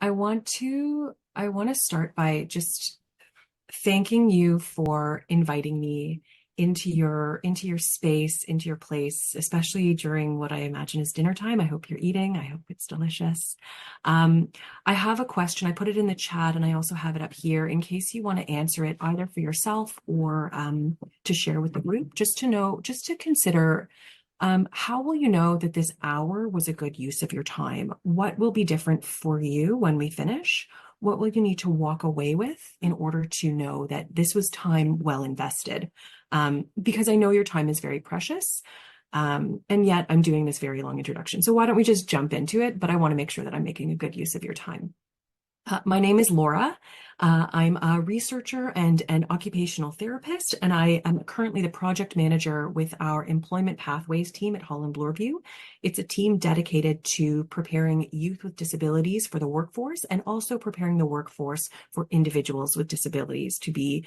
I want to start by just thanking you for inviting me into your space, into your place, especially during what I imagine is dinner time. I hope you're eating. I hope it's delicious. Um, I have a question. I put it in the chat and I also have it up here in case you want to answer it either for yourself or to share with the group, just to know, just to consider. How will you know that this hour was a good use of your time? What will be different for you when we finish? What will you need to walk away with in order to know that this was time well invested? Because I know your time is very precious. And yet I'm doing this very long introduction. So why don't we just jump into it? But I want to make sure that I'm making a good use of your time. My name is Laura. I'm a researcher and an occupational therapist, and I am currently the project manager with our Employment Pathways team at Holland Bloorview. It's a team dedicated to preparing youth with disabilities for the workforce and also preparing the workforce for individuals with disabilities to be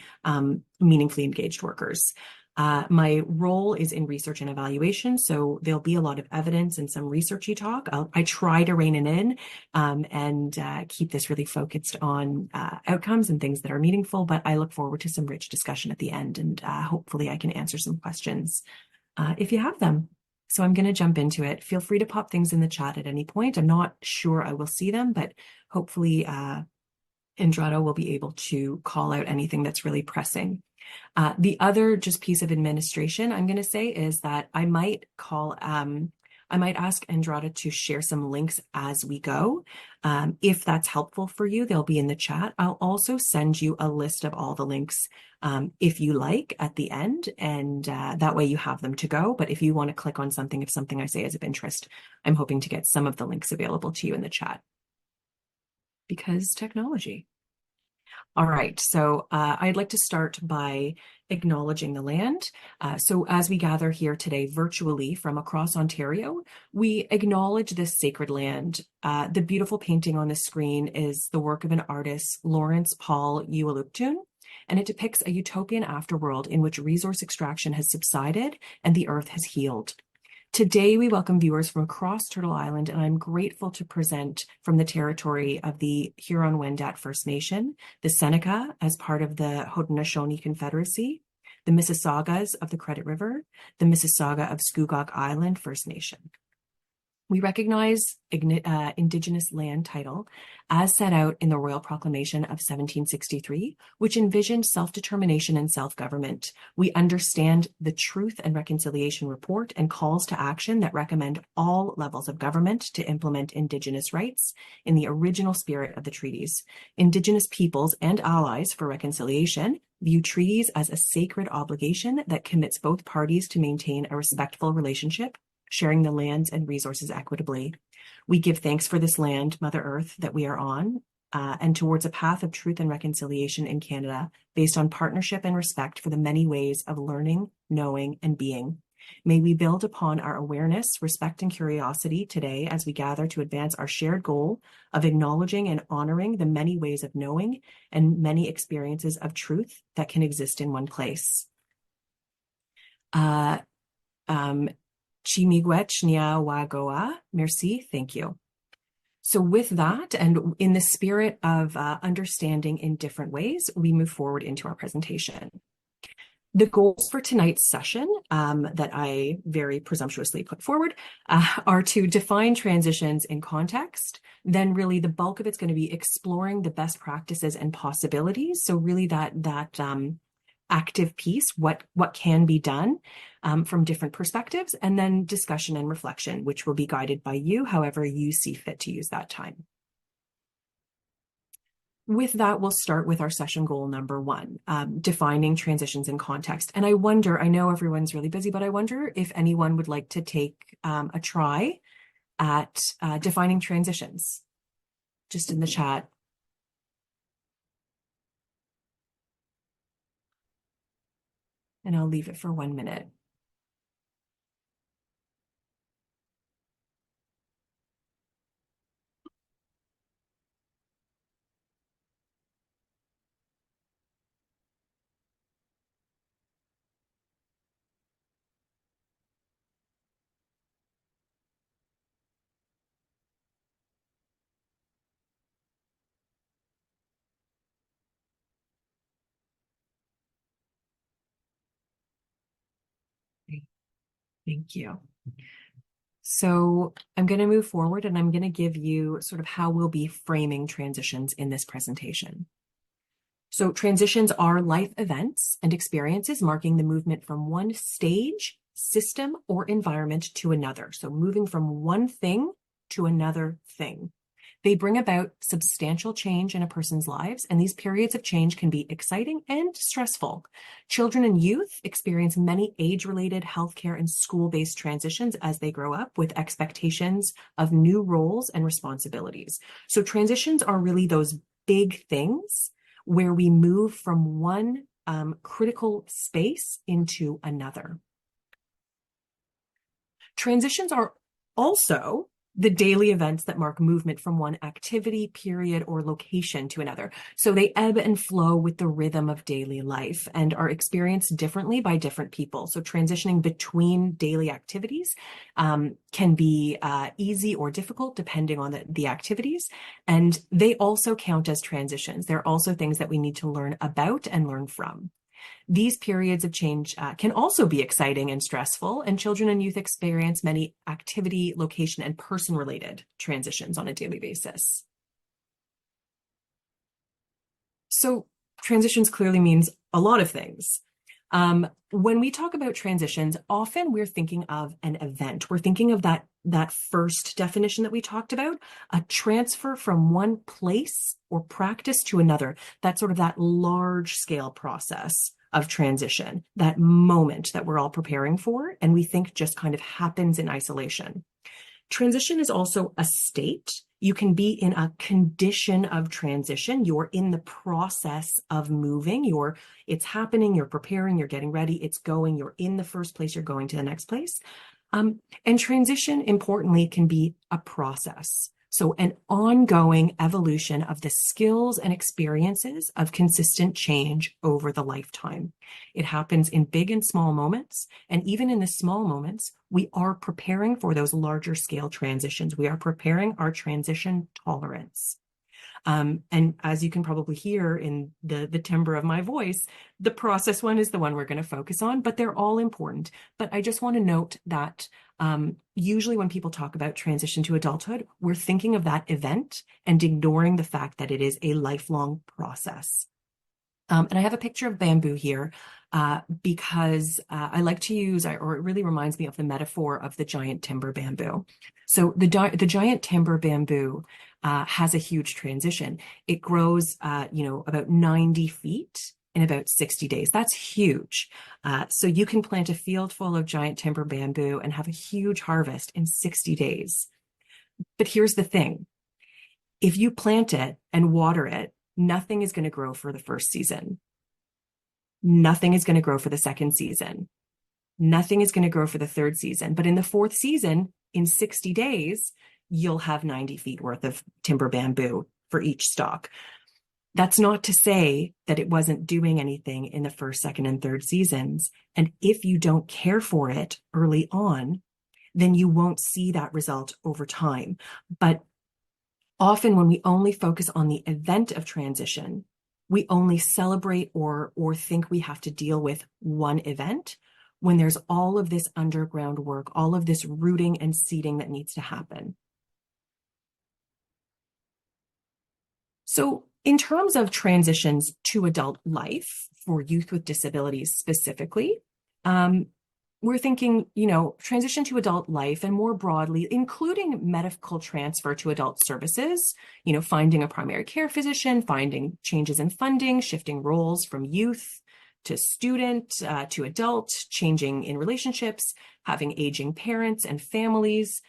meaningfully engaged workers. My role is in research and evaluation, so there'll be a lot of evidence and some researchy talk. I try to rein it in and keep this really focused on outcomes and things that are meaningful, but I look forward to some rich discussion at the end, and hopefully I can answer some questions if you have them. So I'm going to jump into it. Feel free to pop things in the chat at any point. I'm not sure I will see them, but hopefully Indrado will be able to call out anything that's really pressing. The other just piece of administration I'm going to say is that I might ask Andrada to share some links as we go. If that's helpful for you, they'll be in the chat. I'll also send you a list of all the links if you like at the end, and that way you have them to go. But if you want to click on something, if something I say is of interest, I'm hoping to get some of the links available to you in the chat. Because technology. All right, so I'd like to start by acknowledging the land. So as we gather here today virtually from across Ontario, we acknowledge this sacred land. The beautiful painting on the screen is the work of an artist, Lawrence Paul Uwaluktun, and it depicts a utopian afterworld in which resource extraction has subsided and the earth has healed. Today, we welcome viewers from across Turtle Island, and I'm grateful to present from the territory of the Huron-Wendat First Nation, the Seneca as part of the Haudenosaunee Confederacy, the Mississaugas of the Credit River, the Mississauga of Scugog Island First Nation. We recognize Indigenous land title as set out in the Royal Proclamation of 1763, which envisioned self-determination and self-government. We understand the Truth and Reconciliation Report and calls to action that recommend all levels of government to implement Indigenous rights in the original spirit of the treaties. Indigenous peoples and allies for reconciliation view treaties as a sacred obligation that commits both parties to maintain a respectful relationship, sharing the lands and resources equitably. We give thanks for this land, Mother Earth, that we are on, and towards a path of truth and reconciliation in Canada based on partnership and respect for the many ways of learning, knowing, and being. May we build upon our awareness, respect, and curiosity today as we gather to advance our shared goal of acknowledging and honoring the many ways of knowing and many experiences of truth that can exist in one place. Chimigwech Nia Wagoa. Merci. Thank you. So with that, and in the spirit of understanding in different ways, we move forward into our presentation. The goals for tonight's session that I very presumptuously put forward are to define transitions in context. Then really the bulk of it's going to be exploring the best practices and possibilities. So really that active piece, what can be done from different perspectives, and then discussion and reflection, which will be guided by you, however you see fit to use that time. With that, we'll start with our session goal number 1, defining transitions in context. And I know everyone's really busy, but I wonder if anyone would like to take a try at defining transitions, just in the chat. And I'll leave it for 1 minute. Thank you. So I'm going to move forward and I'm going to give you sort of how we'll be framing transitions in this presentation. So transitions are life events and experiences marking the movement from one stage, system, or environment to another. So moving from one thing to another thing. They bring about substantial change in a person's lives, and these periods of change can be exciting and stressful. Children and youth experience many age-related healthcare and school-based transitions as they grow up with expectations of new roles and responsibilities. So transitions are really those big things where we move from one critical space into another. Transitions are also the daily events that mark movement from one activity, period, or location to another. So they ebb and flow with the rhythm of daily life and are experienced differently by different people. So transitioning between daily activities can be easy or difficult depending on the activities. And they also count as transitions. They're also things that we need to learn about and learn from. These periods of change can also be exciting and stressful, and children and youth experience many activity, location, and person-related transitions on a daily basis. So transitions clearly means a lot of things. When we talk about transitions, often we're thinking of an event. We're thinking of that first definition that we talked about, a transfer from one place or practice to another. That's sort of that large scale process of transition, that moment that we're all preparing for, and we think just kind of happens in isolation. Transition is also a state. You can be in a condition of transition. You're in the process of moving. It's happening, you're preparing, you're getting ready, it's going, you're in the first place, you're going to the next place. And transition, importantly, can be a process. So an ongoing evolution of the skills and experiences of consistent change over the lifetime. It happens in big and small moments. And even in the small moments, we are preparing for those larger scale transitions. We are preparing our transition tolerance. And as you can probably hear in the timbre of my voice, the process one is the one we're going to focus on, but they're all important. But I just want to note that usually when people talk about transition to adulthood, we're thinking of that event and ignoring the fact that it is a lifelong process. And I have a picture of bamboo here because I like to use, or it really reminds me of the metaphor of the giant timber bamboo. So the giant timber bamboo has a huge transition. It grows, about 90 feet in about 60 days. That's huge. So you can plant a field full of giant timber bamboo and have a huge harvest in 60 days. But here's the thing. If you plant it and water it, nothing is going to grow for the first season. Nothing is going to grow for the second season. Nothing is going to grow for the third season. But in the fourth season, in 60 days, you'll have 90 feet worth of timber bamboo for each stalk. That's not to say that it wasn't doing anything in the first, second, and third seasons. And if you don't care for it early on, then you won't see that result over time. But often when we only focus on the event of transition, we only celebrate or think we have to deal with one event when there's all of this underground work, all of this rooting and seeding that needs to happen. So in terms of transitions to adult life for youth with disabilities specifically, we're thinking, transition to adult life and more broadly, including medical transfer to adult services, finding a primary care physician, finding changes in funding, shifting roles from youth to student to adult, changing in relationships, having aging parents and families,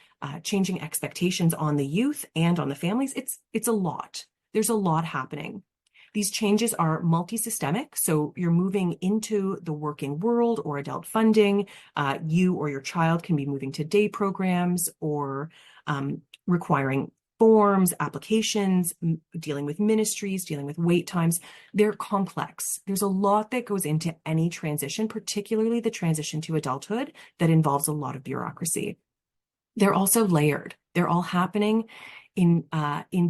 changing expectations on the youth and on the families. It's a lot. There's a lot happening. These changes are multi-systemic, so you're moving into the working world or adult funding. You or your child can be moving to day programs or requiring forms, applications, dealing with ministries, dealing with wait times. They're complex. There's a lot that goes into any transition, particularly the transition to adulthood, that involves a lot of bureaucracy. They're also layered. They're all happening in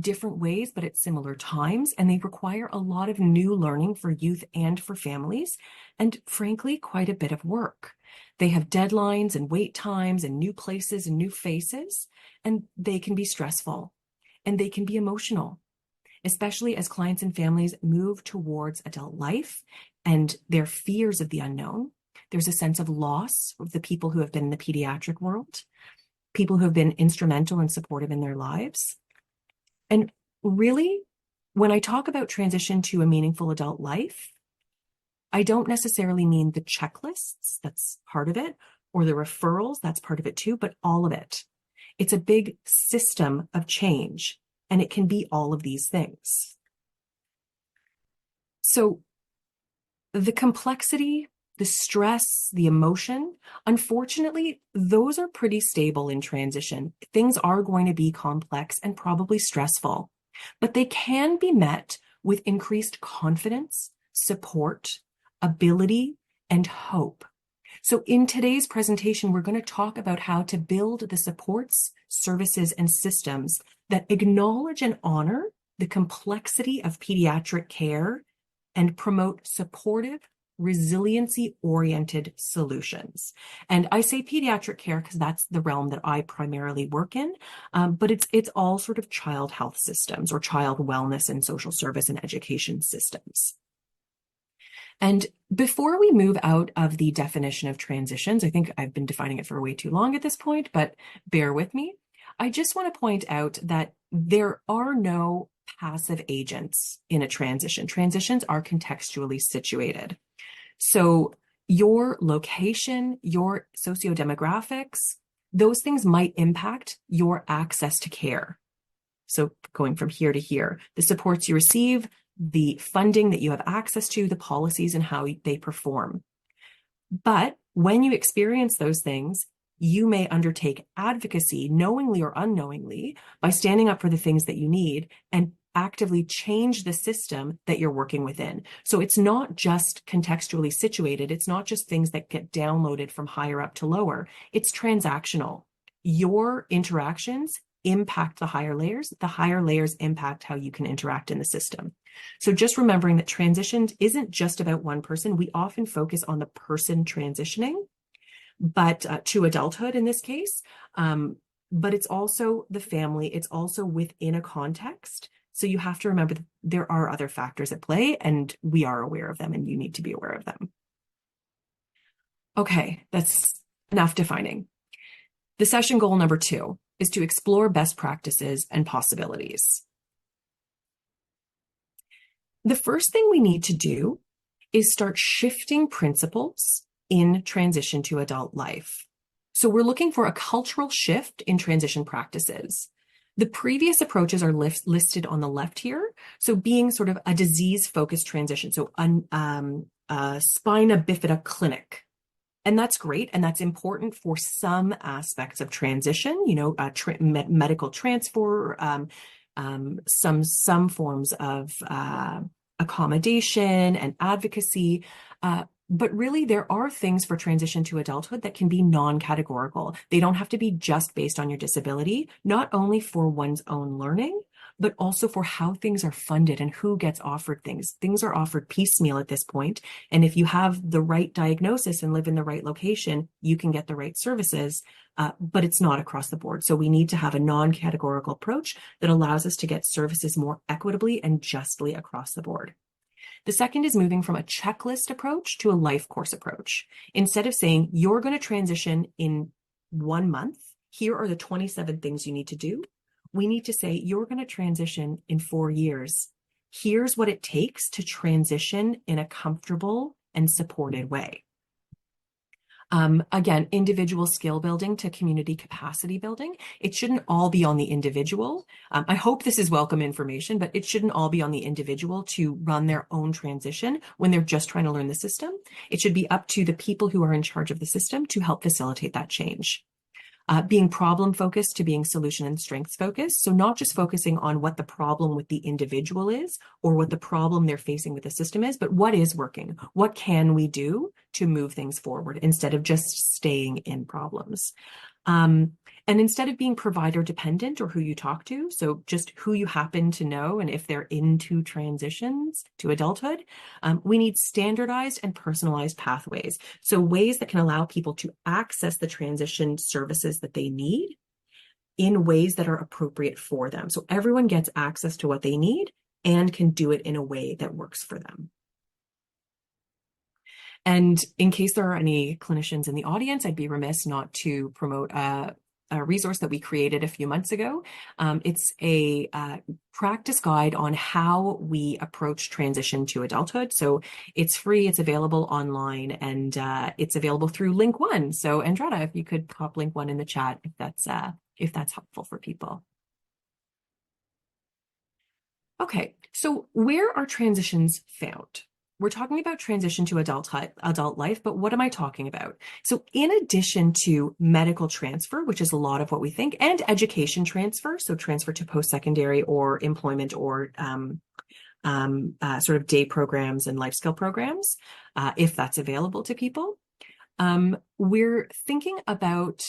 different ways, but at similar times, and they require a lot of new learning for youth and for families, and frankly, quite a bit of work. They have deadlines and wait times and new places and new faces, and they can be stressful and they can be emotional, especially as clients and families move towards adult life and their fears of the unknown. There's a sense of loss of the people who have been in the pediatric world, people who have been instrumental and supportive in their lives. And really, when I talk about transition to a meaningful adult life, I don't necessarily mean the checklists, that's part of it, or the referrals, that's part of it too, but all of it. It's a big system of change, and it can be all of these things. So the complexity, the stress, the emotion, unfortunately, those are pretty stable in transition. Things are going to be complex and probably stressful, but they can be met with increased confidence, support, ability, and hope. So in today's presentation, we're going to talk about how to build the supports, services, and systems that acknowledge and honor the complexity of pediatric care and promote supportive, resiliency-oriented solutions. And I say pediatric care because that's the realm that I primarily work in, but it's all sort of child health systems or child wellness and social service and education systems. And before we move out of the definition of transitions, I think I've been defining it for way too long at this point, but bear with me. I just want to point out that there are no passive agents in a transition. Transitions are contextually situated. So your location, your sociodemographics, those things might impact your access to care. So going from here to here, the supports you receive, the funding that you have access to, the policies and how they perform. But when you experience those things, you may undertake advocacy, knowingly or unknowingly, by standing up for the things that you need and actively change the system that you're working within. So it's not just contextually situated. It's not just things that get downloaded from higher up to lower. It's transactional. Your interactions impact the higher layers impact how you can interact in the system. So just remembering that transition isn't just about one person. We often focus on the person transitioning, but to adulthood in this case, but it's also the family. It's also within a context. So you have to remember that there are other factors at play, and we are aware of them, and you need to be aware of them. Okay, that's enough defining. The session goal number 2 is to explore best practices and possibilities. The first thing we need to do is start shifting principles in transition to adult life. So we're looking for a cultural shift in transition practices. The previous approaches are listed on the left here. So being sort of a disease-focused transition, so spina bifida clinic. And that's great, and that's important for some aspects of transition, medical transfer, some forms of accommodation and advocacy. But really, there are things for transition to adulthood that can be non-categorical. They don't have to be just based on your disability, not only for one's own learning, but also for how things are funded and who gets offered things. Things are offered piecemeal at this point. And if you have the right diagnosis and live in the right location, you can get the right services, but it's not across the board. So we need to have a non-categorical approach that allows us to get services more equitably and justly across the board. The second is moving from a checklist approach to a life course approach. Instead of saying, you're going to transition in 1 month, here are the 27 things you need to do. We need to say, you're going to transition in 4 years. Here's what it takes to transition in a comfortable and supported way. Again, individual skill building to community capacity building. It shouldn't all be on the individual. I hope this is welcome information, but it shouldn't all be on the individual to run their own transition when they're just trying to learn the system. It should be up to the people who are in charge of the system to help facilitate that change. Being problem focused to being solution and strengths focused. So not just focusing on what the problem with the individual is or what the problem they're facing with the system is, but what is working? What can we do to move things forward instead of just staying in problems? And instead of being provider dependent or who you talk to, so just who you happen to know and if they're into transitions to adulthood, we need standardized and personalized pathways. So ways that can allow people to access the transition services that they need in ways that are appropriate for them. So everyone gets access to what they need and can do it in a way that works for them. And in case there are any clinicians in the audience, I'd be remiss not to promote a resource that we created a few months ago. It's a practice guide on how we approach transition to adulthood. So it's free, it's available online, and it's available through Link One. So Andrada, if you could pop Link One in the chat, if that's helpful for people. Okay, so where are transitions found? We're talking about transition to adult life, but what am I talking about? So in addition to medical transfer, which is a lot of what we think, and education transfer, so transfer to post-secondary or employment or sort of day programs and life skill programs, if that's available to people. We're thinking about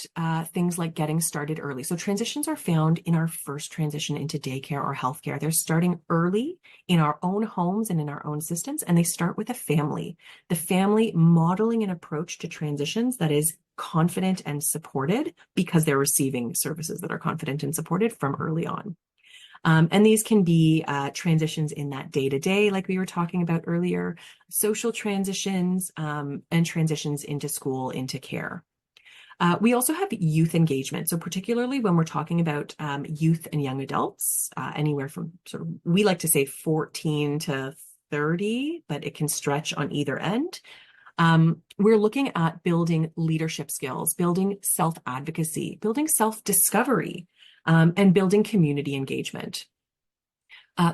things like getting started early. So transitions are found in our first transition into daycare or healthcare. They're starting early in our own homes and in our own systems, and they start with a family. The family modeling an approach to transitions that is confident and supported because they're receiving services that are confident and supported from early on. And these can be transitions in that day-to-day, like we were talking about earlier, social transitions, and transitions into school, into care. We also have youth engagement. So particularly when we're talking about youth and young adults, anywhere from sort of, we like to say 14 to 30, but it can stretch on either end. We're looking at building leadership skills, building self-advocacy, building self-discovery, and building community engagement.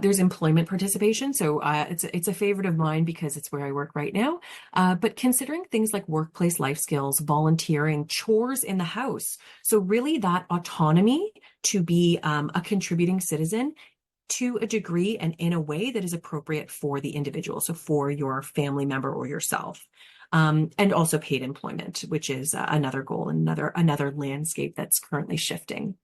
There's employment participation. So it's a favorite of mine because it's where I work right now. But considering things like workplace life skills, volunteering, chores in the house. So really that autonomy to be a contributing citizen to a degree and in a way that is appropriate for the individual. So for your family member or yourself. And also paid employment, which is another goal and another landscape that's currently shifting.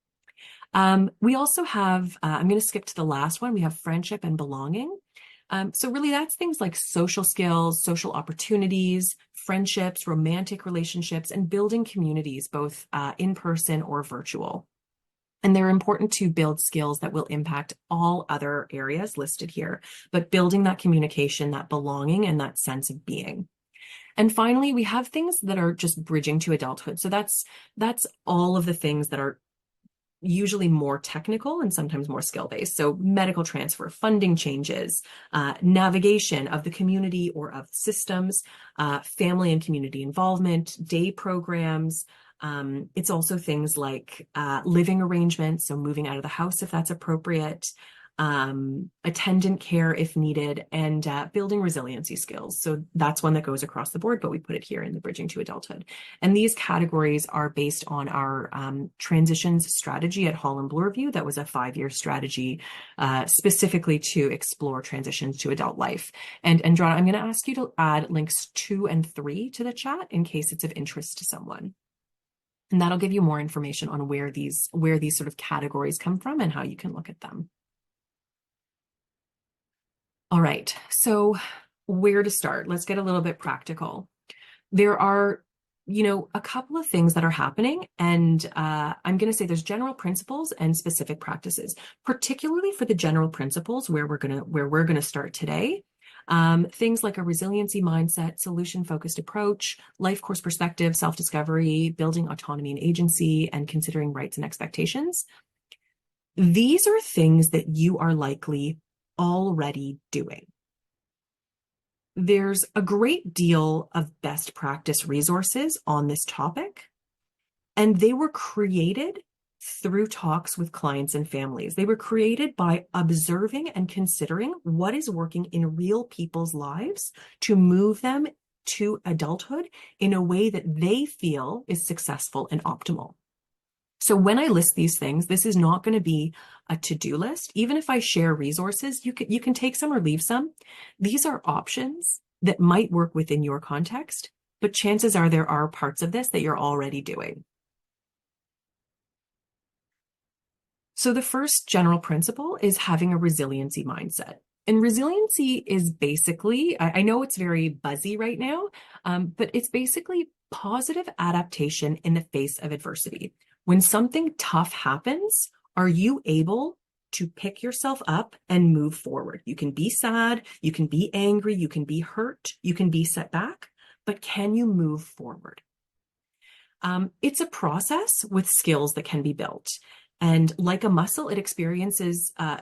We also have, I'm going to skip to the last one. We have friendship and belonging. So really that's things like social skills, social opportunities, friendships, romantic relationships, and building communities, both in person or virtual. And they're important to build skills that will impact all other areas listed here, but building that communication, that belonging, and that sense of being. And finally, we have things that are just bridging to adulthood. So that's all of the things that are usually more technical and sometimes more skill-based. So medical transfer, funding changes, navigation of the community or of systems, family and community involvement, day programs. It's also things like living arrangements, so moving out of the house if that's appropriate, attendant care if needed, and building resiliency skills. So that's one that goes across the board, but we put it here in the Bridging to Adulthood. And these categories are based on our transitions strategy at Hall and Bloorview. That was a 5-year strategy specifically to explore transitions to adult life. And Andrada, I'm going to ask you to add links 2 and 3 to the chat in case it's of interest to someone. And that'll give you more information on where these sort of categories come from and how you can look at them. All right, so where to start? Let's get a little bit practical. There are, a couple of things that are happening, and I'm going to say there's general principles and specific practices, particularly for the general principles where we're going to start today. Things like a resiliency mindset, solution-focused approach, life course perspective, self-discovery, building autonomy and agency, and considering rights and expectations. These are things that you are likely already doing. There's a great deal of best practice resources on this topic, and they were created through talks with clients and families. They were created by observing and considering what is working in real people's lives to move them to adulthood in a way that they feel is successful and optimal. So when I list these things, this is not going to be a to-do list. Even if I share resources, you can take some or leave some. These are options that might work within your context, but chances are there are parts of this that you're already doing. So the first general principle is having a resiliency mindset. And resiliency is basically, I know it's very buzzy right now, but it's basically positive adaptation in the face of adversity. When something tough happens, are you able to pick yourself up and move forward? You can be sad, you can be angry, you can be hurt, you can be set back, but can you move forward? It's a process with skills that can be built. And like a muscle, it experiences of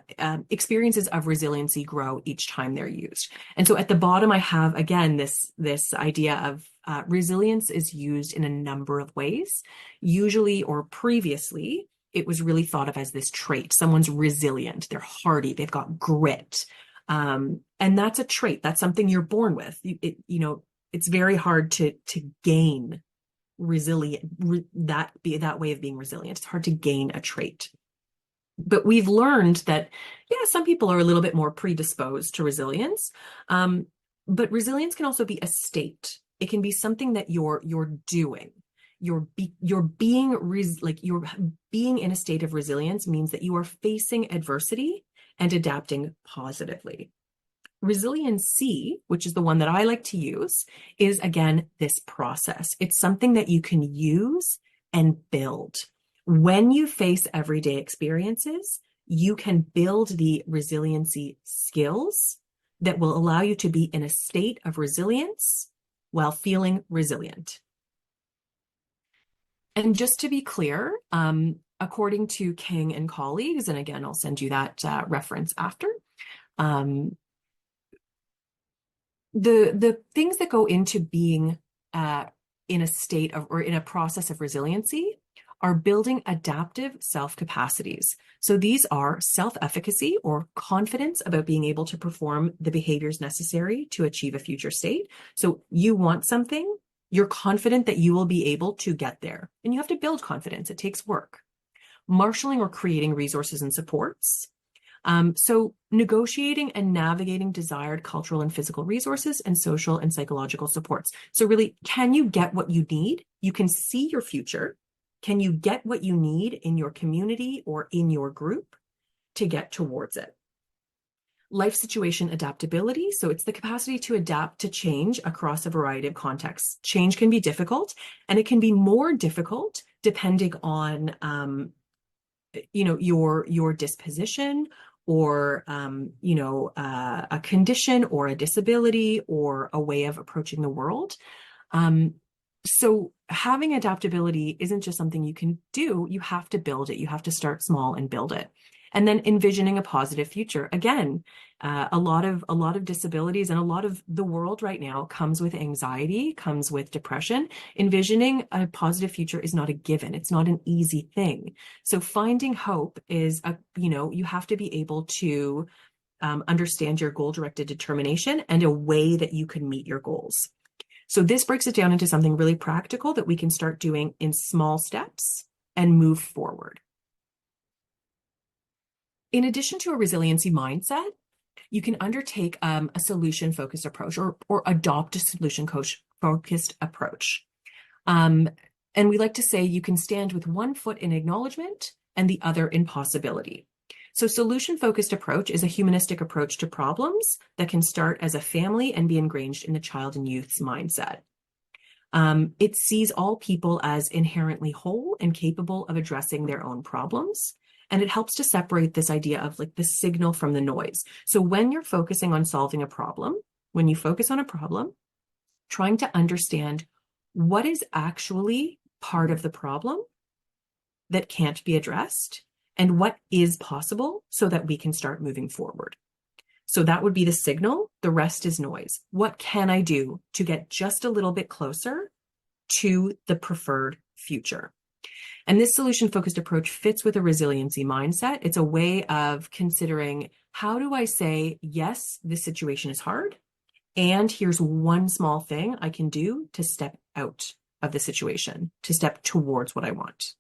resiliency grow each time they're used. And so at the bottom, I have, again, this idea of resilience is used in a number of ways. Usually or previously, it was really thought of as this trait. Someone's resilient, they're hardy, they've got grit. And that's a trait. That's something you're born with. It's very hard to gain that way of being resilient. It's hard to gain a trait. But we've learned that, yeah, some people are a little bit more predisposed to resilience. But resilience can also be a state. It can be something that you're doing. You're being in a state of resilience means that you are facing adversity and adapting positively. Resiliency, which is the one that I like to use, is again this process. It's something that you can use and build. When you face everyday experiences, you can build the resiliency skills that will allow you to be in a state of resilience while feeling resilient. And just to be clear, according to King and colleagues, and again, I'll send you that reference after, the things that go into being in a state of or in a process of resiliency are building adaptive self-capacities. So these are self-efficacy or confidence about being able to perform the behaviors necessary to achieve a future state. So you want something, you're confident that you will be able to get there. And you have to build confidence. It takes work. Marshaling or creating resources and supports. So negotiating and navigating desired cultural and physical resources and social and psychological supports. So really, can you get what you need? You can see your future. Can you get what you need in your community or in your group to get towards it? Life situation adaptability. So it's the capacity to adapt to change across a variety of contexts. Change can be difficult, and it can be more difficult depending on your disposition or a condition or a disability or a way of approaching the world. So having adaptability isn't just something you can do. You have to build it. You have to start small and build it. And then envisioning a positive future. Again, a lot of disabilities and a lot of the world right now comes with anxiety, comes with depression. Envisioning a positive future is not a given. It's not an easy thing. So finding hope is you have to be able to understand your goal-directed determination and a way that you can meet your goals. So this breaks it down into something really practical that we can start doing in small steps and move forward. In addition to a resiliency mindset, you can undertake a solution-focused approach or adopt a solution-focused approach. And we like to say you can stand with one foot in acknowledgement and the other in possibility. So solution-focused approach is a humanistic approach to problems that can start as a family and be ingrained in the child and youth's mindset. It sees all people as inherently whole and capable of addressing their own problems. And it helps to separate this idea of like the signal from the noise. So when you're focusing on solving a problem, when you focus on a problem, trying to understand what is actually part of the problem that can't be addressed and what is possible so that we can start moving forward. So that would be the signal. The rest is noise. What can I do to get just a little bit closer to the preferred future? And this solution-focused approach fits with a resiliency mindset. It's a way of considering, how do I say, yes, this situation is hard, and here's one small thing I can do to step out of the situation, to step towards what I want.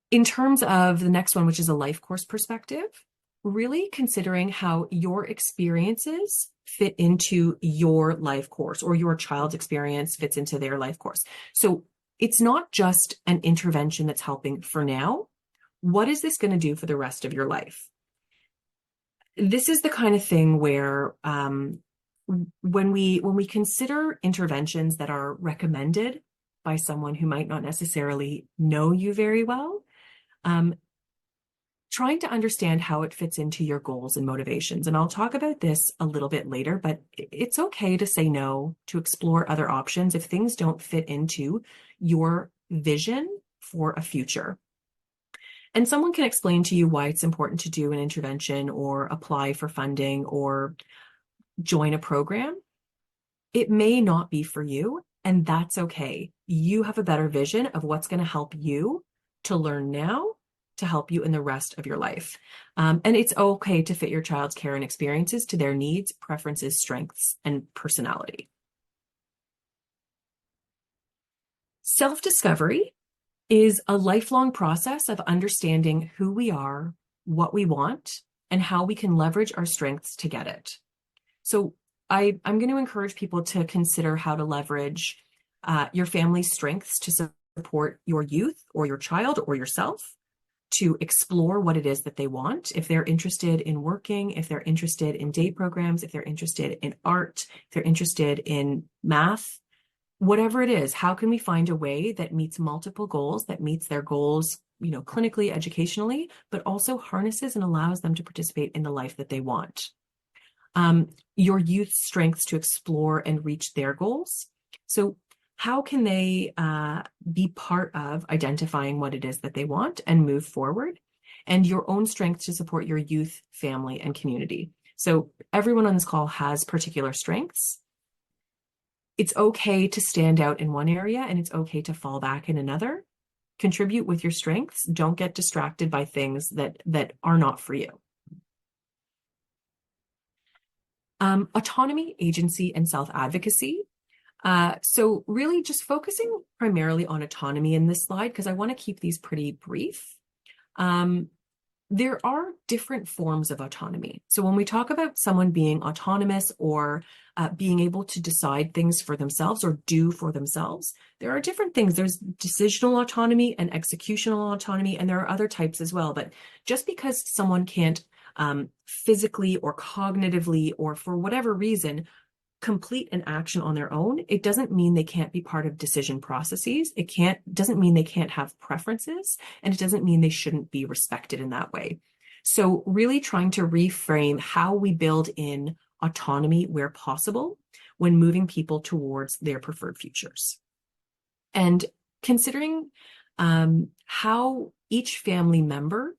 In terms of the next one, which is a life course perspective, really considering how your experiences fit into your life course or your child's experience fits into their life course. So it's not just an intervention that's helping for now. What is this going to do for the rest of your life? This is the kind of thing where when we consider interventions that are recommended by someone who might not necessarily know you very well, trying to understand how it fits into your goals and motivations. And I'll talk about this a little bit later, but it's okay to say no, to explore other options if things don't fit into your vision for a future. And someone can explain to you why it's important to do an intervention or apply for funding or join a program. It may not be for you, and that's okay. You have a better vision of what's going to help you to learn now to help you in the rest of your life. And it's okay to fit your child's care and experiences to their needs, preferences, strengths, and personality. Self-discovery is a lifelong process of understanding who we are, what we want, and how we can leverage our strengths to get it. So I'm going to encourage people to consider how to leverage your family's strengths to support your youth or your child or yourself, to explore what it is that they want. If they're interested in working, if they're interested in day programs, if they're interested in art, if they're interested in math, whatever it is, how can we find a way that meets multiple goals, that meets their goals, clinically, educationally, but also harnesses and allows them to participate in the life that they want? Your youth's strengths to explore and reach their goals. So how can they be part of identifying what it is that they want and move forward? And your own strengths to support your youth, family, and community. So everyone on this call has particular strengths. It's okay to stand out in one area and it's okay to fall back in another. Contribute with your strengths. Don't get distracted by things that are not for you. Autonomy, agency, and self-advocacy. So really just focusing primarily on autonomy in this slide, because I want to keep these pretty brief. There are different forms of autonomy. So when we talk about someone being autonomous or being able to decide things for themselves or do for themselves, there are different things. There's decisional autonomy and executional autonomy, and there are other types as well. But just because someone can't physically or cognitively or for whatever reason complete an action on their own, it doesn't mean they can't be part of decision processes. Doesn't mean they can't have preferences, and it doesn't mean they shouldn't be respected in that way. So really trying to reframe how we build in autonomy where possible when moving people towards their preferred futures. And considering how each family member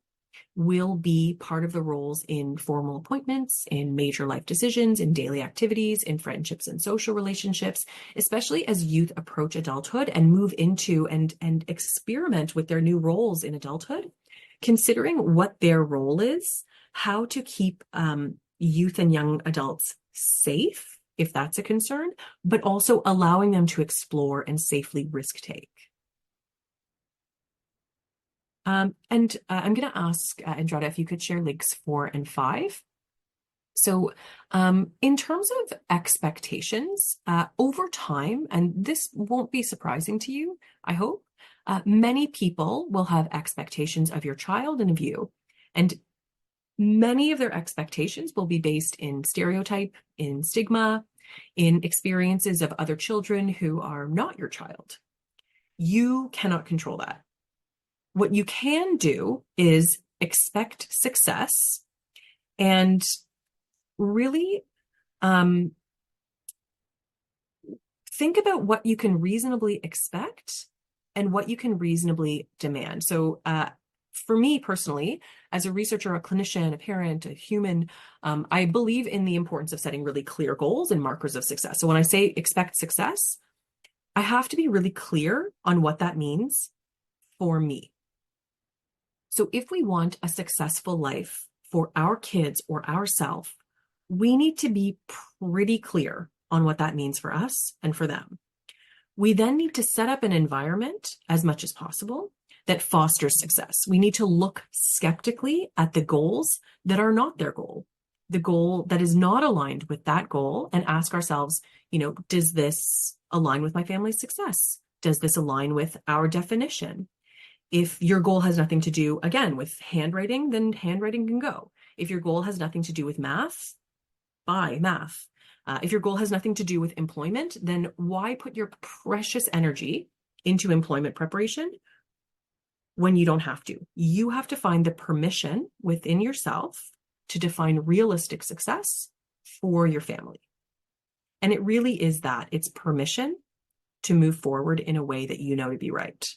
will be part of the roles in formal appointments, in major life decisions, in daily activities, in friendships and social relationships, especially as youth approach adulthood and move into and experiment with their new roles in adulthood, considering what their role is, how to keep youth and young adults safe, if that's a concern, but also allowing them to explore and safely risk take. And I'm going to ask Andrada if you could share links 4 and 5. So in terms of expectations, over time, and this won't be surprising to you, I hope, many people will have expectations of your child and of you. And many of their expectations will be based in stereotype, in stigma, in experiences of other children who are not your child. You cannot control that. What you can do is expect success and really think about what you can reasonably expect and what you can reasonably demand. So for me personally, as a researcher, a clinician, a parent, a human, I believe in the importance of setting really clear goals and markers of success. So when I say expect success, I have to be really clear on what that means for me. So if we want a successful life for our kids or ourselves, we need to be pretty clear on what that means for us and for them. We then need to set up an environment as much as possible that fosters success. We need to look skeptically at the goals that are not their goal, the goal that is not aligned with that goal, and ask ourselves, does this align with my family's success? Does this align with our definition? If your goal has nothing to do, again, with handwriting, then handwriting can go. If your goal has nothing to do with math, buy math. If your goal has nothing to do with employment, then why put your precious energy into employment preparation when you don't have to? You have to find the permission within yourself to define realistic success for your family. And it really is that. It's permission to move forward in a way that you know to be right.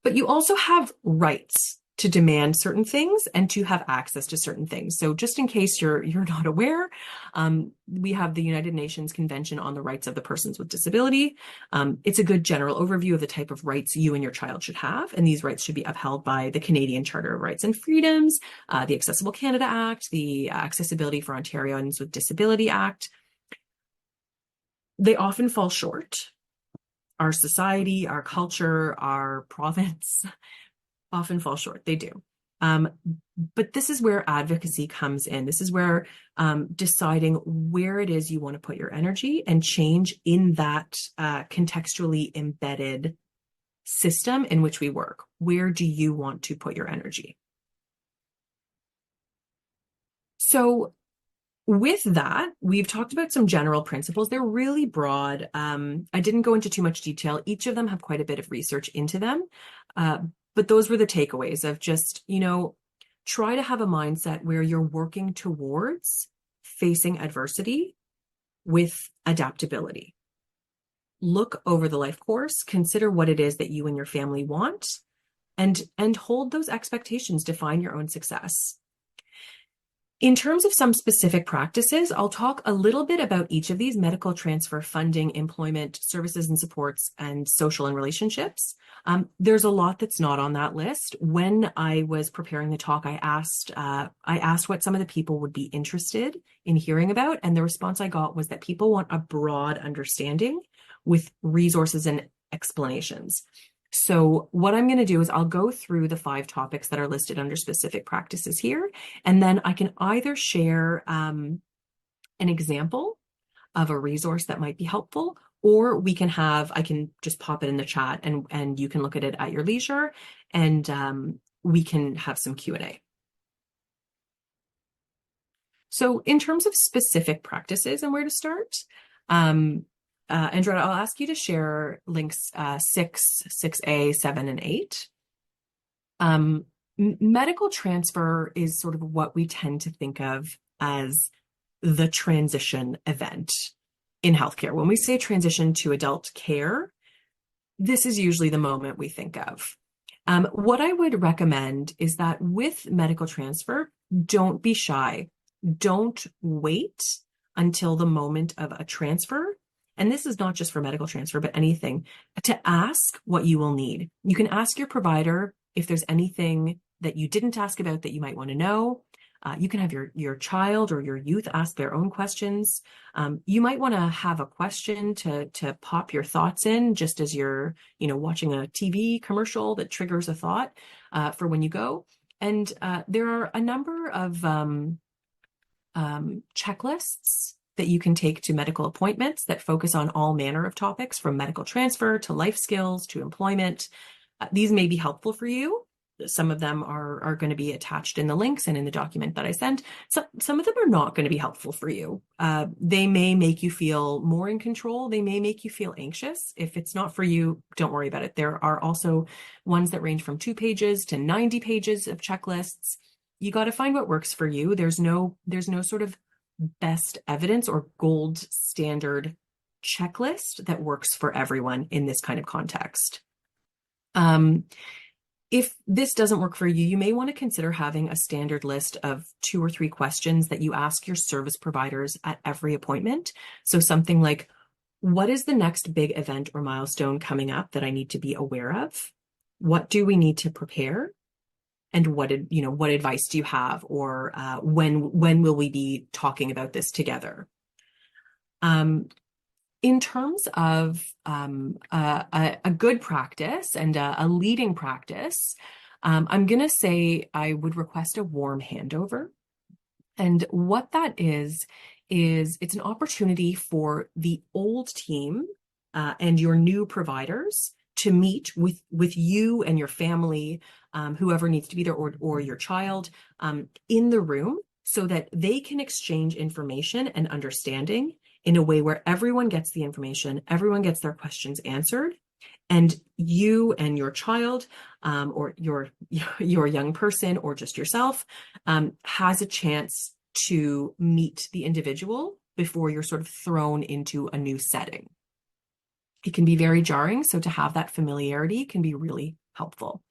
But you also have rights to demand certain things and to have access to certain things. So just in case you're not aware, we have the United Nations Convention on the Rights of the Persons with Disability. It's a good general overview of the type of rights you and your child should have. And these rights should be upheld by the Canadian Charter of Rights and Freedoms, the Accessible Canada Act, the Accessibility for Ontarians with Disability Act. They often fall short. Our society, our culture, our province often fall short. They do. But this is where advocacy comes in. This is where deciding where it is you want to put your energy and change in that contextually embedded system in which we work. Where do you want to put your energy? So with that, we've talked about some general principles. They're really broad. I didn't go into too much detail. Each of them have quite a bit of research into them. But those were the takeaways of just, try to have a mindset where you're working towards facing adversity with adaptability. Look over the life course, consider what it is that you and your family want, and hold those expectations, define your own success. In terms of some specific practices, I'll talk a little bit about each of these: medical transfer, funding, employment, services and supports, and social and relationships. There's a lot that's not on that list. When I was preparing the talk, I asked what some of the people would be interested in hearing about, and the response I got was that people want a broad understanding with resources and explanations. So what I'm going to do is I'll go through the 5 topics that are listed under specific practices here, and then I can either share an example of a resource that might be helpful, or I can just pop it in the chat and you can look at it at your leisure, and we can have some Q&A. So in terms of specific practices and where to start, Andrea, I'll ask you to share links 6, 6A, 7, and 8. Medical transfer is sort of what we tend to think of as the transition event in healthcare. When we say transition to adult care, this is usually the moment we think of. What I would recommend is that with medical transfer, don't be shy. Don't wait until the moment of a transfer. And this is not just for medical transfer, but anything, to ask what you will need. You can ask your provider if there's anything that you didn't ask about that you might want to know. You can have your child or your youth ask their own questions. You might want to have a question to pop your thoughts in just as you're, watching a TV commercial that triggers a thought for when you go. And there are a number of checklists that you can take to medical appointments that focus on all manner of topics, from medical transfer to life skills to employment. These may be helpful for you. Some of them are going to be attached in the links and in the document that I sent. Some of them are not going to be helpful for you. They may make you feel more in control. They may make you feel anxious. If it's not for you, don't worry about it. There are also ones that range from 2 pages to 90 pages of checklists. You got to find what works for you. There's no sort of best evidence or gold standard checklist that works for everyone in this kind of context. If this doesn't work for you, you may want to consider having a standard list of 2 or 3 questions that you ask your service providers at every appointment. So something like, what is the next big event or milestone coming up that I need to be aware of? What do we need to prepare? And what advice do you have? Or when will we be talking about this together? In terms of a good practice and a leading practice, I'm going to say I would request a warm handover. And what that is it's an opportunity for the old team and your new providers to meet with you and your family, whoever needs to be there, or your child, in the room, so that they can exchange information and understanding in a way where everyone gets the information, everyone gets their questions answered, and you and your child, or your young person, or just yourself, has a chance to meet the individual before you're sort of thrown into a new setting. It can be very jarring, so to have that familiarity can be really helpful.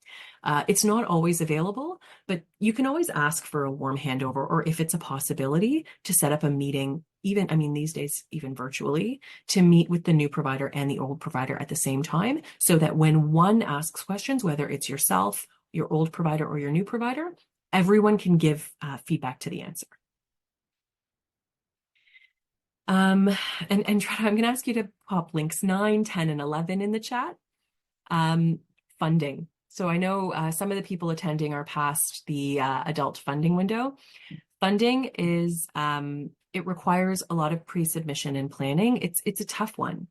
It's not always available, but you can always ask for a warm handover, or if it's a possibility, to set up a meeting, even, I mean, these days, even virtually, to meet with the new provider and the old provider at the same time, so that when one asks questions, whether it's yourself, your old provider, or your new provider, everyone can give feedback to the answer. And I'm going to ask you to pop links 9, 10, and 11 in the chat. Funding. So I know some of the people attending are past the adult funding window. Funding is, it requires a lot of pre-submission and planning. It's a tough one.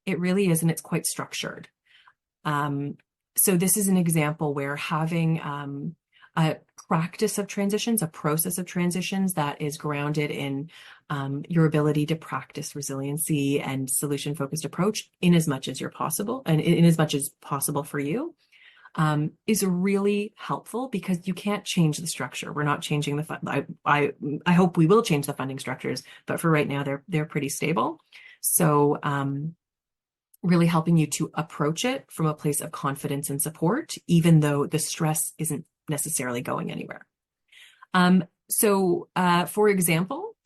It really is, and it's quite structured. So this is an example where having a practice of transitions, a process of transitions that is grounded in your ability to practice resiliency and solution-focused approach in as much as you're possible, and in as much as possible for you, is really helpful, because you can't change the structure. We're not changing the fund. I hope we will change the funding structures, but for right now, they're pretty stable. So really helping you to approach it from a place of confidence and support, even though the stress isn't necessarily going anywhere. For example,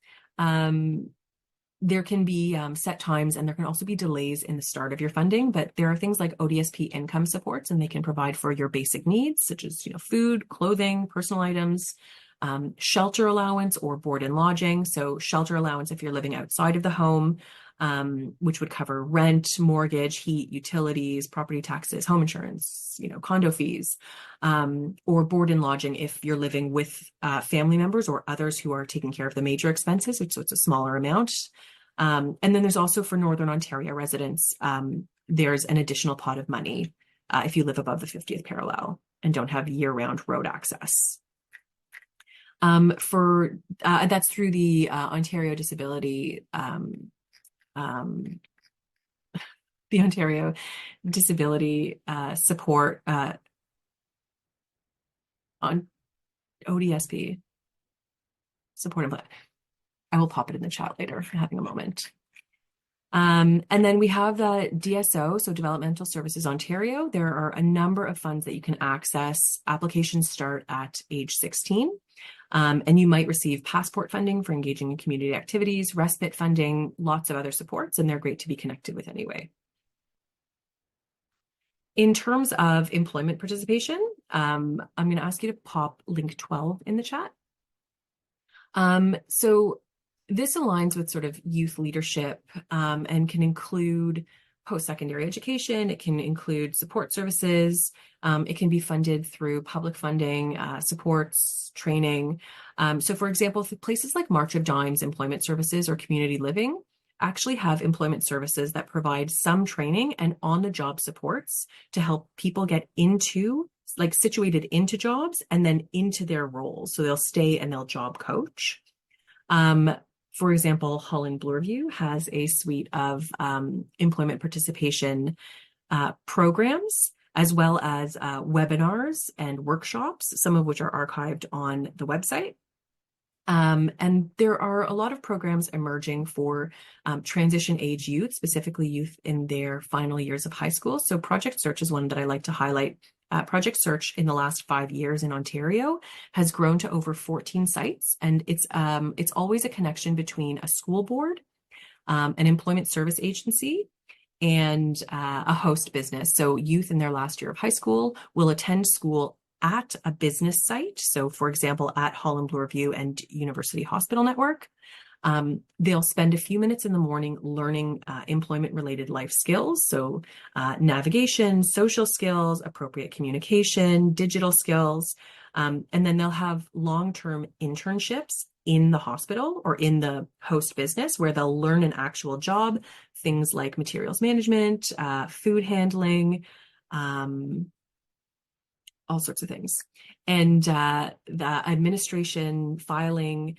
there can be set times, and there can also be delays in the start of your funding, but there are things like ODSP income supports, and they can provide for your basic needs, such as food, clothing, personal items, shelter allowance, or board and lodging. So shelter allowance if you're living outside of the home, which would cover rent, mortgage, heat, utilities, property taxes, home insurance, condo fees, or board and lodging if you're living with family members or others who are taking care of the major expenses, so it's a smaller amount. And then there's also, for Northern Ontario residents, there's an additional pot of money if you live above the 50th parallel and don't have year-round road access. That's through the Ontario Disability the Ontario Disability Support on ODSP support. I will pop it in the chat later if you're having a moment. And then we have the DSO, so Developmental Services Ontario. There are a number of funds that you can access. Applications start at age 16. And you might receive passport funding for engaging in community activities, respite funding, lots of other supports, and they're great to be connected with anyway. In terms of employment participation, I'm going to ask you to pop link 12 in the chat. So this aligns with sort of youth leadership, and can include post-secondary education. It can include support services. It can be funded through public funding, supports, training. So for example, places like March of Dimes Employment Services or Community Living actually have employment services that provide some training and on-the-job supports to help people get situated into jobs and then into their roles. So they'll stay and they'll job coach. For example, Holland Bloorview has a suite of employment participation programs, as well as webinars and workshops, some of which are archived on the website. And there are a lot of programs emerging for transition age youth, specifically youth in their final years of high school. So Project Search is one that I like to highlight. Project Search in the last 5 years in Ontario has grown to over 14 sites, and it's always a connection between a school board, an employment service agency, and a host business. So youth in their last year of high school will attend school at a business site. So for example, at Holland Bloorview and University Hospital Network. They'll spend a few minutes in the morning learning employment-related life skills, so navigation, social skills, appropriate communication, digital skills, and then they'll have long-term internships in the hospital or in the host business where they'll learn an actual job, things like materials management, food handling, all sorts of things. And the administration, filing,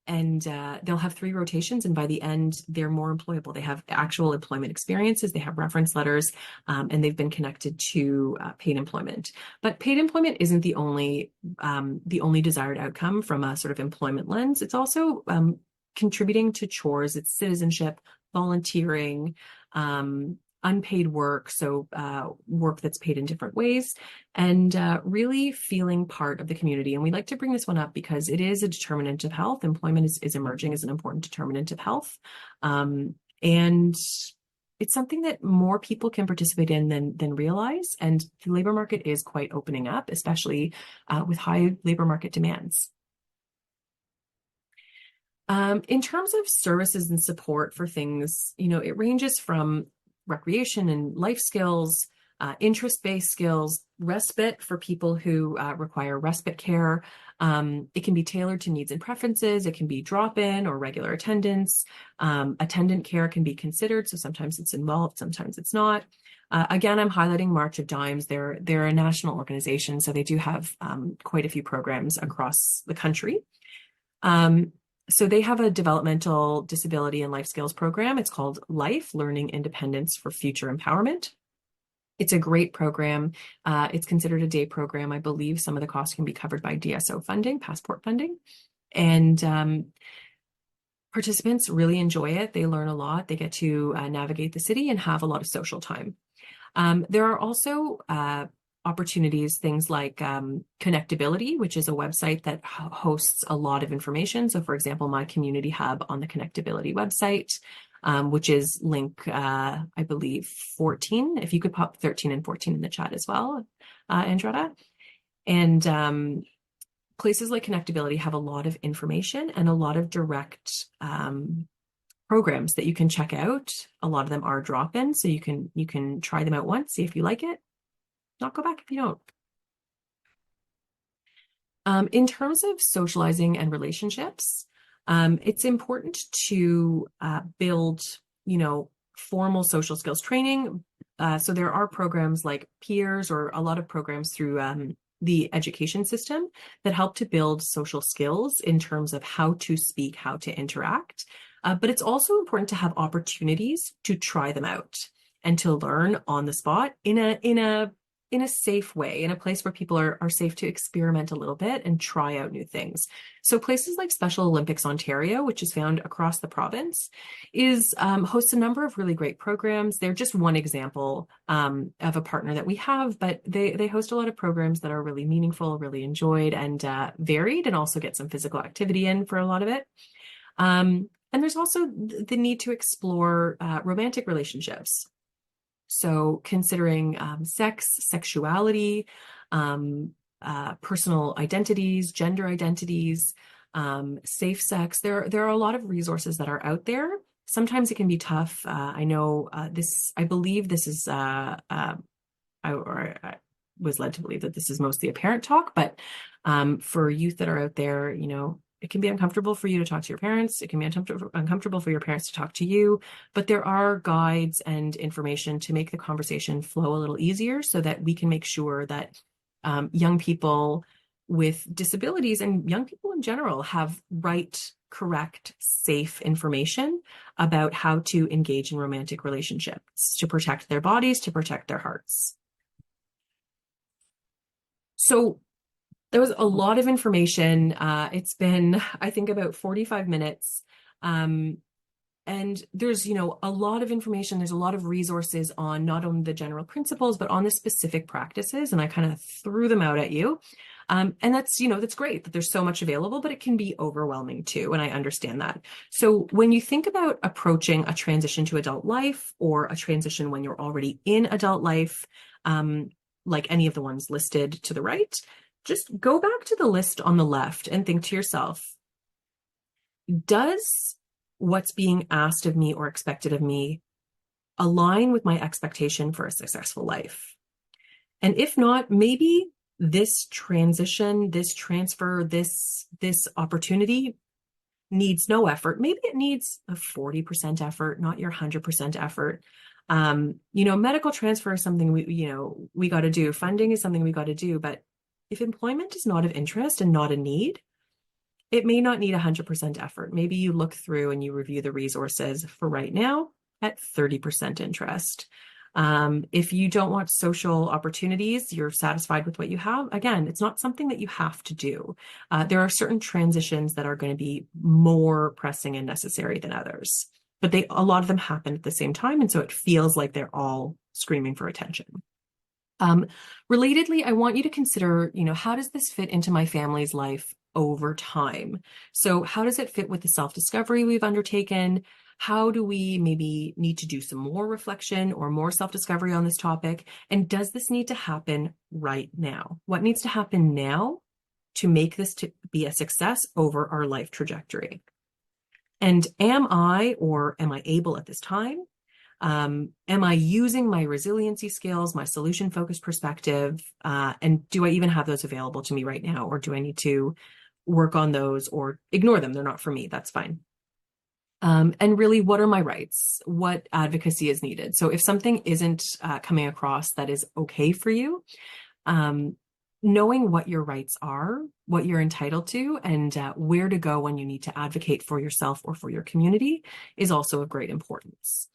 and they'll have 3 rotations. And by the end, they're more employable. They have actual employment experiences, they have reference letters, and they've been connected to paid employment. But paid employment isn't the only desired outcome from a sort of employment lens. It's also contributing to chores, it's citizenship, volunteering, unpaid work, so work that's paid in different ways, and really feeling part of the community. And we like to bring this one up because it is a determinant of health. Employment is emerging as an important determinant of health. And it's something that more people can participate in than realize. And the labor market is quite opening up, especially with high labor market demands. In terms of services and support for things, it ranges from recreation and life skills, interest-based skills, respite for people who require respite care. It can be tailored to needs and preferences. It can be drop-in or regular attendance. Attendant care can be considered, so sometimes it's involved, sometimes it's not. Again, I'm highlighting March of Dimes. They're a national organization, so they do have quite a few programs across the country. So they have a developmental disability and life skills program. It's called Life, Learning Independence for Future Empowerment. It's a great program. It's considered a day program. I believe some of the costs can be covered by DSO funding, passport funding. And participants really enjoy it. They learn a lot. They get to navigate the city and have a lot of social time. There are also opportunities, things like Connectability, which is a website that hosts a lot of information. So for example, my community hub on the Connectability website, which is link, I believe 14, if you could pop 13 and 14 in the chat as well, Andretta. And places like Connectability have a lot of information and a lot of direct programs that you can check out. A lot of them are drop-in, so you can try them out once, see if you like it. Not go back if you don't. In terms of socializing and relationships, it's important to build, formal social skills training. So there are programs like Peers or a lot of programs through the education system that help to build social skills in terms of how to speak, how to interact. But it's also important to have opportunities to try them out and to learn on the spot in a safe way, in a place where people are safe to experiment a little bit and try out new things. So places like Special Olympics Ontario, which is found across the province, hosts a number of really great programs. They're just one example of a partner that we have, but they host a lot of programs that are really meaningful, really enjoyed, and varied, and also get some physical activity in for a lot of it. And there's also the need to explore romantic relationships. So considering sex, sexuality, personal identities, gender identities, safe sex, there are a lot of resources that are out there. Sometimes it can be tough. I know I believe this is, I was led to believe that this is mostly a parent talk, but for youth that are out there, it can be uncomfortable for you to talk to your parents. It can be uncomfortable for your parents to talk to you, but there are guides and information to make the conversation flow a little easier so that we can make sure that young people with disabilities and young people in general have right, correct, safe information about how to engage in romantic relationships, to protect their bodies, to protect their hearts. So there was a lot of information. It's been, I think, about 45 minutes. And there's, a lot of information. There's a lot of resources on not only the general principles, but on the specific practices. And I kind of threw them out at you. And that's, that's great that there's so much available, but it can be overwhelming too. And I understand that. So when you think about approaching a transition to adult life or a transition when you're already in adult life, like any of the ones listed to the right, just go back to the list on the left and think to yourself, does what's being asked of me or expected of me align with my expectation for a successful life? And if not, maybe this transition, this transfer, this opportunity needs no effort. Maybe it needs a 40% effort, not your 100% effort. Medical transfer is something we got to do. Funding is something we got to do. But if employment is not of interest and not a need, it may not need 100% effort. Maybe you look through and you review the resources for right now at 30% interest. If you don't want social opportunities, you're satisfied with what you have. Again, it's not something that you have to do. There are certain transitions that are going to be more pressing and necessary than others, but a lot of them happen at the same time. And so it feels like they're all screaming for attention. Relatedly, I want you to consider, how does this fit into my family's life over time? So how does it fit with the self-discovery we've undertaken? How do we maybe need to do some more reflection or more self-discovery on this topic? And does this need to happen right now? What needs to happen now to make this to be a success over our life trajectory? And am I able at this time? Am I using my resiliency skills, my solution-focused perspective? And do I even have those available to me right now? Or do I need to work on those or ignore them? They're not for me. That's fine. And really, what are my rights? What advocacy is needed? So if something isn't coming across that is okay for you, knowing what your rights are, what you're entitled to, and where to go when you need to advocate for yourself or for your community is also of great importance.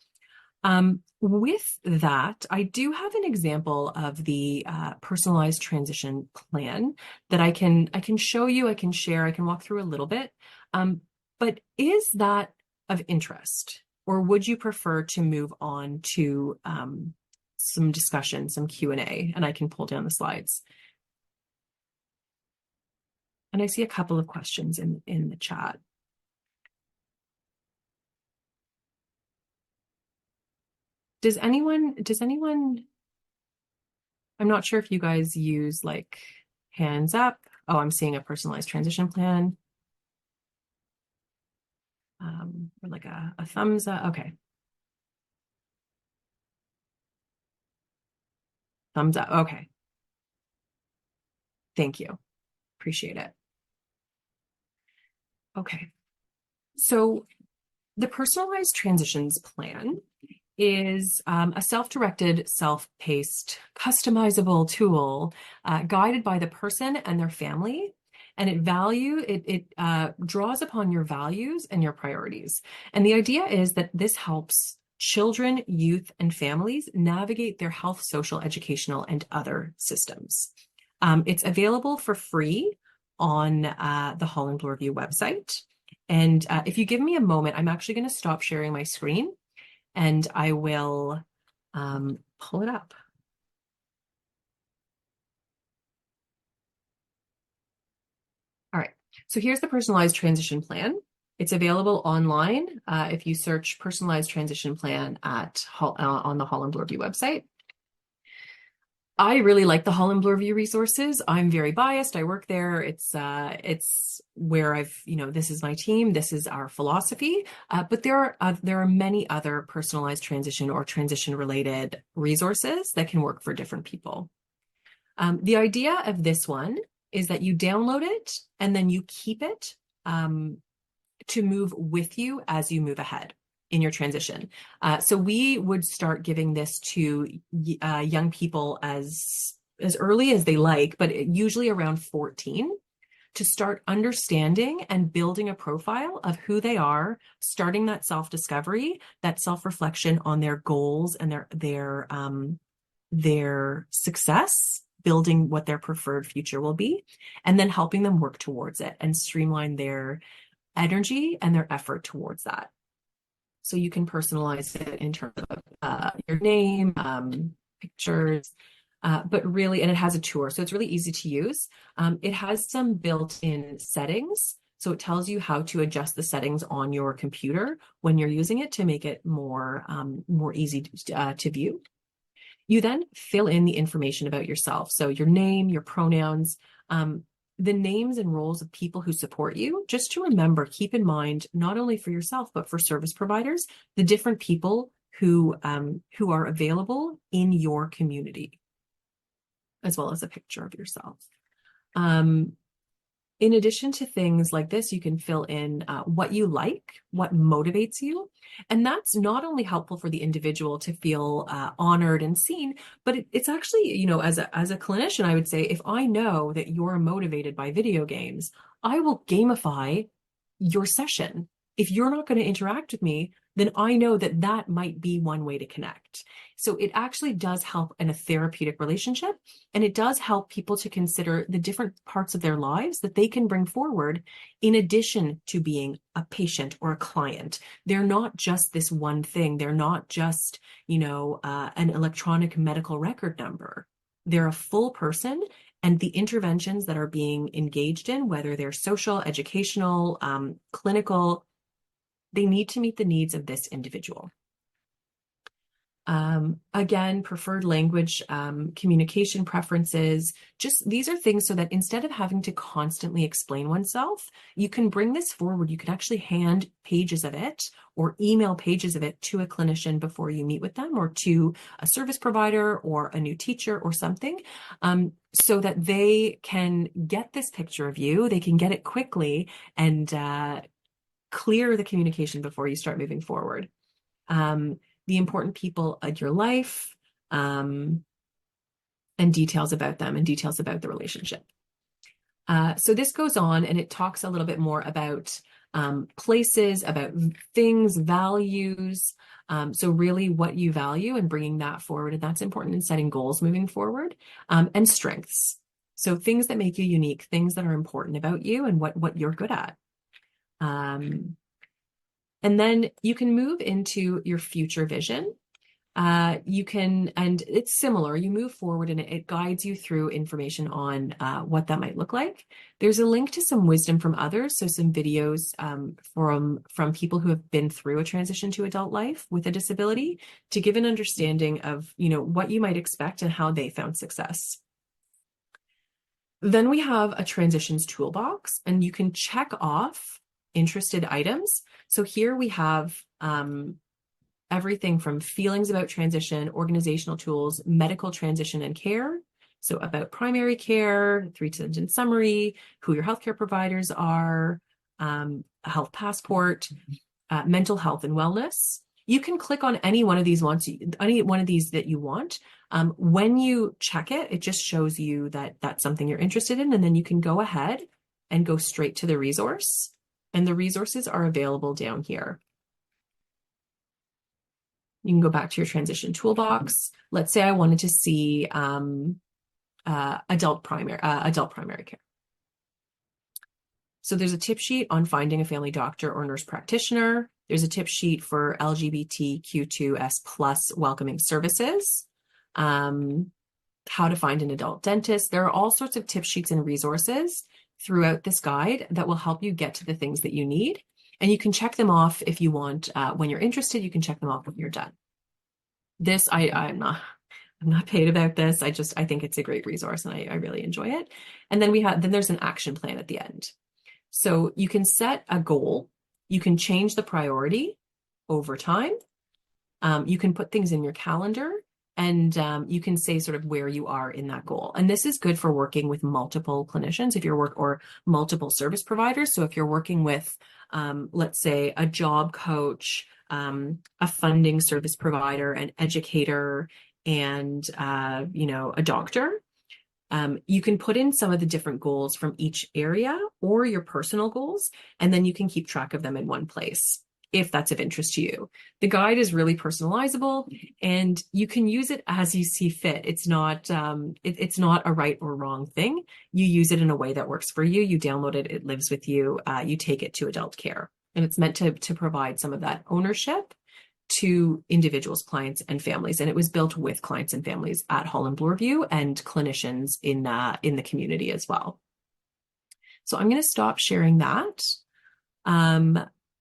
With that, I do have an example of the personalized transition plan that I can show you, I can share, I can walk through a little bit. But is that of interest, or would you prefer to move on to some discussion, some Q&A, and I can pull down the slides. And I see a couple of questions in the chat. Does anyone, I'm not sure if you guys use like hands up. Oh, I'm seeing a personalized transition plan. Or like a thumbs up. Okay. Thumbs up. Okay. Thank you. Appreciate it. Okay. So the personalized transitions plan is a self-directed, self-paced, customizable tool guided by the person and their family. And it draws upon your values and your priorities. And the idea is that this helps children, youth, and families navigate their health, social, educational, and other systems. It's available for free on the Holland Bloorview website. And if you give me a moment, I'm actually going to stop sharing my screen and I will pull it up. All right, so here's the personalized transition plan. It's available online if you search personalized transition plan on the Holland Bloorview website. I really like the Holland Bloorview resources. I'm very biased. I work there. It's where this is my team. This is our philosophy. But there are many other personalized transition or transition related resources that can work for different people. The idea of this one is that you download it and then you keep it to move with you as you move ahead in your transition. So we would start giving this to young people as early as they like, but usually around 14, to start understanding and building a profile of who they are, starting that self-discovery, that self-reflection on their goals and their success, building what their preferred future will be, and then helping them work towards it and streamline their energy and their effort towards that. So you can personalize it in terms of your name, pictures, but really, and it has a tour, so it's really easy to use. It has some built-in settings, so it tells you how to adjust the settings on your computer when you're using it to make it more easy to view. You then fill in the information about yourself, so your name, your pronouns, the names and roles of people who support you, just to remember, keep in mind, not only for yourself, but for service providers, the different people who are available in your community. as well as a picture of yourself. In addition to things like this, you can fill in what you like, what motivates you. And that's not only helpful for the individual to feel honored and seen, but it's actually, you know, as a clinician, I would say, if I know that you're motivated by video games, I will gamify your session. If you're not going to interact with me, then I know that that might be one way to connect. So it actually does help in a therapeutic relationship, and it does help people to consider the different parts of their lives that they can bring forward in addition to being a patient or a client. They're not just this one thing. They're not just, you know, an electronic medical record number. They're a full person, and the interventions that are being engaged in, whether they're social, educational, clinical, they need to meet the needs of this individual. Again, preferred language, communication preferences, just these are things so that instead of having to constantly explain oneself, you can bring this forward. You can actually hand pages of it or email pages of it to a clinician before you meet with them, or to a service provider or a new teacher or something, so that they can get this picture of you, they can get it quickly, and clear the communication before you start moving forward. The important people in your life, and details about them and details about the relationship. So this goes on and it talks a little bit more about places, about things, values. So really what you value and bringing that forward. And that's important in setting goals moving forward, and strengths. So things that make you unique, things that are important about you and what you're good at. And then you can move into your future vision. You can, and it's similar, you move forward and it guides you through information on what that might look like. There's a link to some wisdom from others, so some videos from people who have been through a transition to adult life with a disability, to give an understanding of, you know, what you might expect and how they found success. Then we have a transitions toolbox, and you can check off interested items. So here we have everything from feelings about transition, organizational tools, medical transition and care. So about primary care, 3-sentence summary, who your healthcare providers are, a health passport, mental health and wellness. You can click on any one of these that you want. When you check it, it just shows you that that's something you're interested in, and then you can go ahead and go straight to the resource. And the resources are available down here. You can go back to your transition toolbox. Let's say I wanted to see adult primary care. So there's a tip sheet on finding a family doctor or nurse practitioner. There's a tip sheet for LGBTQ2S+ welcoming services. How to find an adult dentist. There are all sorts of tip sheets and resources throughout this guide that will help you get to the things that you need. And you can check them off if you want. When you're interested, you can check them off when you're done. This, I'm not paid about this. I think it's a great resource and I really enjoy it. And then there's an action plan at the end. So you can set a goal. You can change the priority over time. You can put things in your calendar, and you can say sort of where you are in that goal. And this is good for working with multiple clinicians or multiple service providers. So if you're working with, let's say, a job coach, a funding service provider, an educator, and a doctor, you can put in some of the different goals from each area or your personal goals, and then you can keep track of them in one place if that's of interest to you. The guide is really personalizable, and you can use it as you see fit. It's not it's not a right or wrong thing. You use it in a way that works for you. You download it, it lives with you. You take it to adult care, and it's meant to provide some of that ownership to individuals, clients, and families. And it was built with clients and families at Holland Bloorview and clinicians in the community as well. So I'm going to stop sharing that.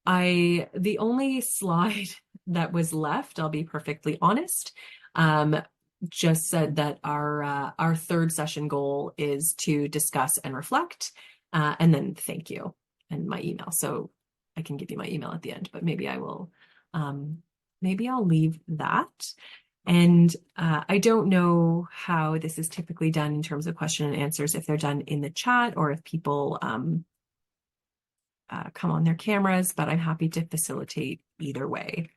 The only slide that was left, I'll be perfectly honest, just said that our third session goal is to discuss and reflect, and then thank you and my email. So I can give you my email at the end, but maybe I'll leave that. And I don't know how this is typically done in terms of question and answers, if they're done in the chat or if people come on their cameras, but I'm happy to facilitate either way.